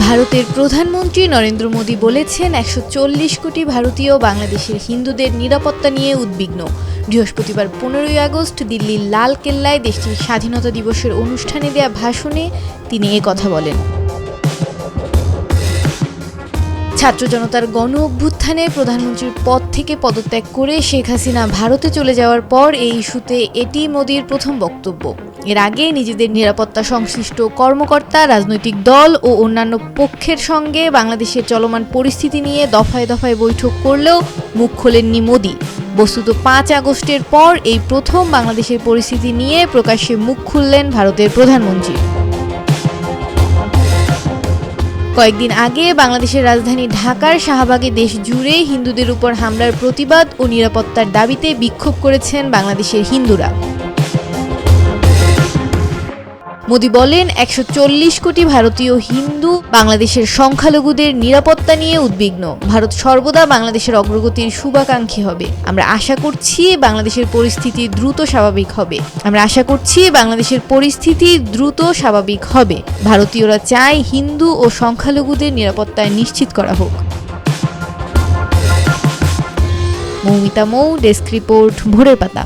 ভারতের প্রধানমন্ত্রী নরেন্দ্র মোদী বলেছেন ১৪০ কোটি ভারতীয় বাংলাদেশের হিন্দুদের নিরাপত্তা নিয়ে উদ্বিগ্ন। বৃহস্পতিবার ১৫ই আগস্ট দিল্লির লাল কেল্লায় দেশটির স্বাধীনতা দিবসের অনুষ্ঠানে দেয়া ভাষণে তিনি কথা বলেন। ছাত্র জনতার গণ অভ্যুত্থানে প্রধানমন্ত্রীর পদ থেকে পদত্যাগ করে শেখ হাসিনা ভারতে চলে যাওয়ার পর এই ইস্যুতে এটি মোদির প্রথম বক্তব্য। এর আগে নিজেদের নিরাপত্তা সংশ্লিষ্ট কর্মকর্তা, রাজনৈতিক দল ও অন্যান্য পক্ষের সঙ্গে বাংলাদেশের চলমান পরিস্থিতি নিয়ে দফায় দফায় বৈঠক করলেও মুখ খোলেননি মোদি। বস্তুত ৫ আগস্টের পর এই প্রথম বাংলাদেশের পরিস্থিতি নিয়ে প্রকাশ্যে মুখ খুললেন ভারতের প্রধানমন্ত্রী। কয়েকদিন আগে বাংলাদেশের রাজধানী ঢাকার শাহবাগে দেশ জুড়ে হিন্দুদের উপর হামলার প্রতিবাদ ও নিরাপত্তার দাবিতে বিক্ষোভ করেছেন বাংলাদেশের হিন্দুরা। মোদি বলেন, ১৪০ কোটি ভারতীয় হিন্দু বাংলাদেশের সংখ্যালঘুদের নিরাপত্তা নিয়ে উদ্বিগ্ন। ভারত সর্বদা বাংলাদেশের অগ্রগতির শুভাকাঙ্ক্ষী হবে। আমরা আশা করছি বাংলাদেশের পরিস্থিতি দ্রুত স্বাভাবিক হবে। ভারতীয়রা চায় হিন্দু ও সংখ্যালঘুদের নিরাপত্তা নিশ্চিত করা হোক। মৌমিতা মৌ, ডেস্ক রিপোর্ট, ভোরের পাতা।